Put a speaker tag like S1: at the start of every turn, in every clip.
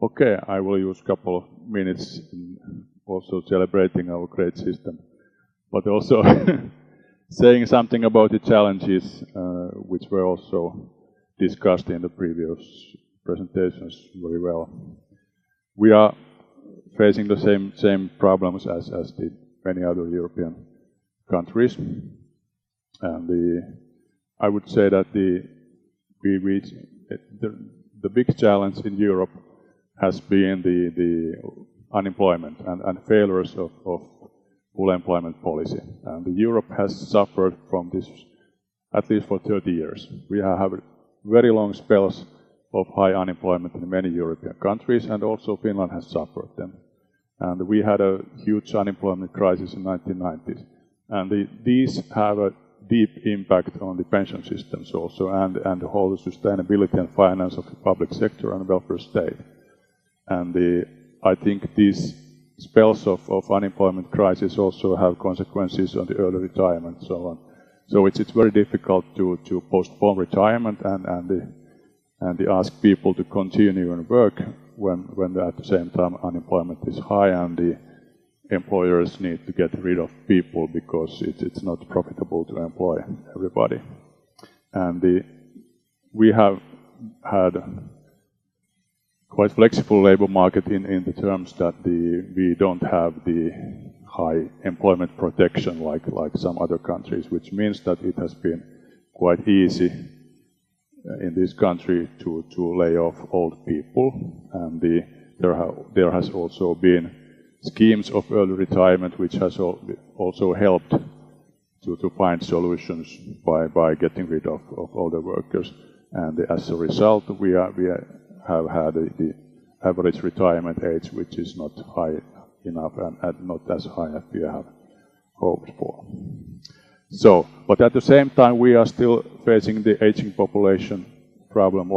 S1: Okay, I will use a couple of minutes in also celebrating our great system, but also saying something about the challenges which were also discussed in the previous presentations very well. We are facing the same problems as the many other European countries, and I would say that the big challenge in Europe has been the unemployment and failures of full employment policy. And Europe has suffered from this at least for 30 years. We have had very long spells of high unemployment in many European countries, and also Finland has suffered them. And we had a huge unemployment crisis in the 1990s. And these have a deep impact on the pension systems also, and the whole sustainability and finance of the public sector and welfare state. And I think these spells of unemployment crisis also have consequences on the early retirement and so on. So it's very difficult to postpone retirement and ask people to continue and work when at the same time unemployment is high and the employers need to get rid of people because it's not profitable to employ everybody. And we have had quite flexible labor market in the terms that we don't have the high employment protection like some other countries, which means that it has been quite easy in this country to lay off old people, and there has also been schemes of early retirement which has also helped to find solutions by getting rid of older workers, and as a result we have had the average retirement age which is not high enough and not as high as we have hoped for. So, but at the same time we are still facing the aging population problem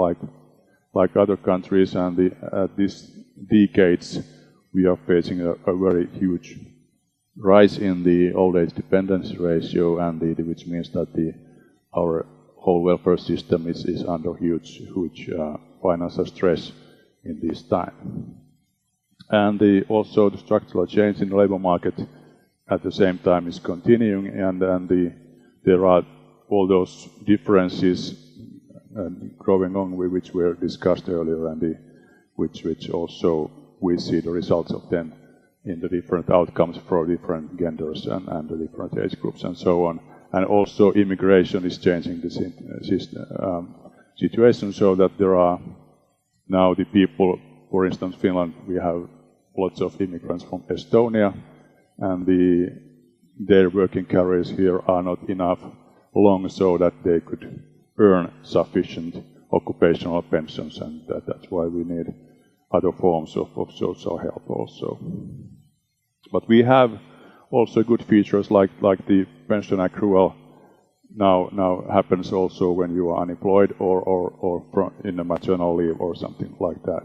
S1: like other countries, and at these decades we are facing a very huge rise in the old age dependency ratio, and which means that our whole welfare system is under huge financial stress in this time. And also the structural change in the labor market at the same time is continuing, and there are all those differences growing on which were discussed earlier, and which also we see the results of them in the different outcomes for different genders and the different age groups and so on. And also immigration is changing the situation, so that there are now the people, for instance Finland, we have lots of immigrants from Estonia, and their working careers here are not enough long so that they could earn sufficient occupational pensions, and that's why we need other forms of social help also. But we have also good features like the pension accrual now happens also when you are unemployed or in a maternal leave or something like that.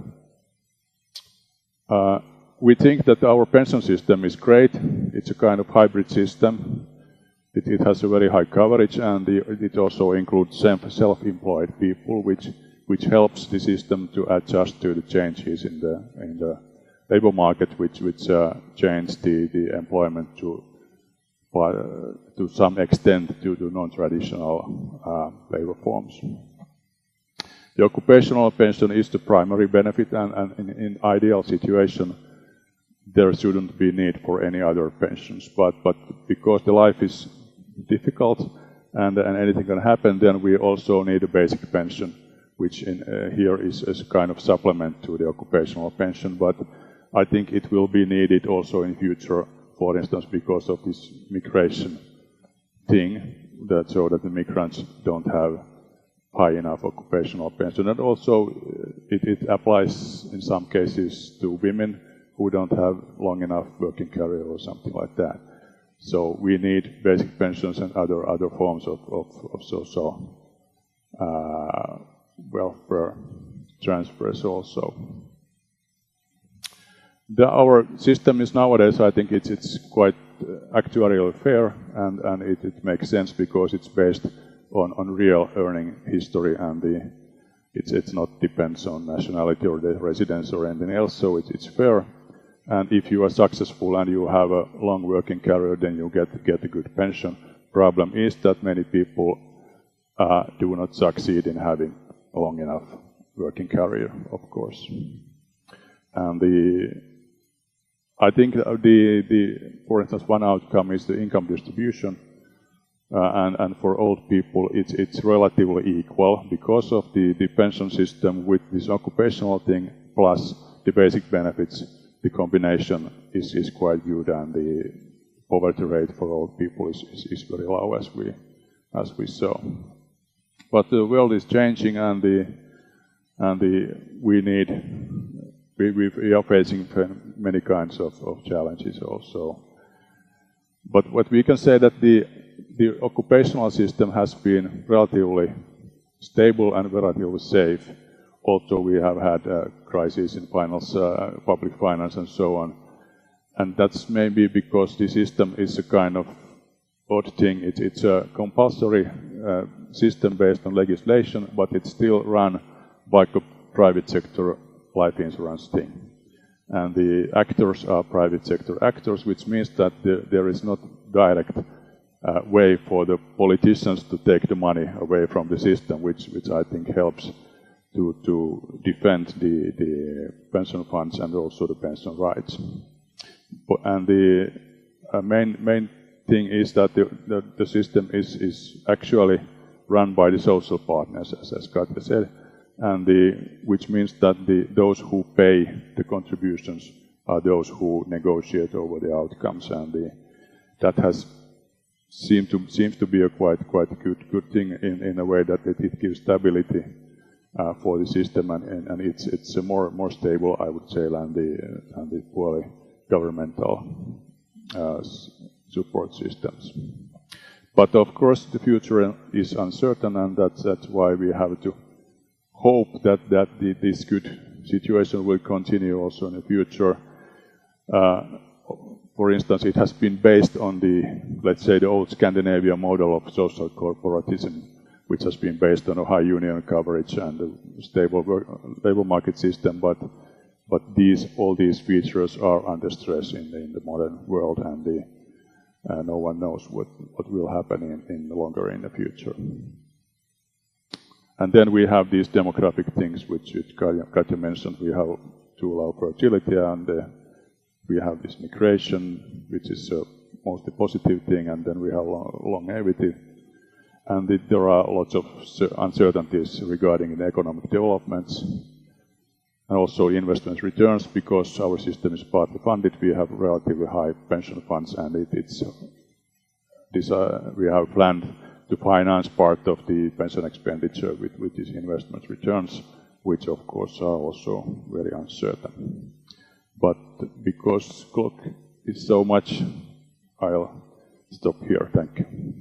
S1: We think that our pension system is great. It's a kind of hybrid system. It has a very high coverage, and it also includes self-employed people, which helps the system to adjust to the changes in the labor market, which change the employment to some extent due to non-traditional labor forms. The occupational pension is the primary benefit, and in ideal situation there shouldn't be need for any other pensions. But because the life is difficult and anything can happen, then we also need a basic pension, which here is a kind of supplement to the occupational pension. But I think it will be needed also in future, for instance, because of this migration thing, so that the migrants don't have high enough occupational pension. And also it applies in some cases to women who don't have long enough working career or something like that. So we need basic pensions and other forms of social welfare transfers also. Our system is nowadays, I think it's quite actuarially fair, and it makes sense because it's based on real earning history, and it's not depends on nationality or the residence or anything else, so it's fair. And if you are successful and you have a long working career, then you get a good pension. Problem is that many people do not succeed in having a long enough working career, of course. And I think for instance, one outcome is the income distribution. And for old people, it's relatively equal because of the pension system with this occupational thing plus the basic benefits. The combination is quite good, and the poverty rate for old people is very low, as we saw. But the world is changing, and we are facing many kinds of challenges also. But what we can say that the occupational system has been relatively stable and relatively safe, although we have had crises in public finance and so on. And that's maybe because the system is a kind of odd thing. It's a compulsory system based on legislation, but it's still run by a private sector life insurance thing. And the actors are private sector actors, which means that there is not direct way for the politicians to take the money away from the system, which I think helps to defend the pension funds and also the pension rights. And the main thing is that the system is actually run by the social partners, as Katja said, and which means that those who pay the contributions are those who negotiate over the outcomes, and that seems to be a quite good thing in a way that it gives stability for the system, and it's a more stable, I would say, than the poorly governmental support systems. But of course, the future is uncertain, and that's why we have to hope that this good situation will continue also in the future. For instance, it has been based on let's say, the old Scandinavian model of social corporatism, which has been based on a high union coverage and a stable labor market system. But all these features are under stress in the modern world, and no one knows what will happen in the future. And then we have these demographic things, which Katja mentioned. We have too low fertility, and we have this migration, which is a mostly positive thing, and then we have longevity. And there are lots of uncertainties regarding the economic developments, and also investment returns, because our system is partly funded. We have relatively high pension funds, and we have planned to finance part of the pension expenditure with these investment returns, which of course are also very uncertain. But because clock is so much, I'll stop here. Thank you.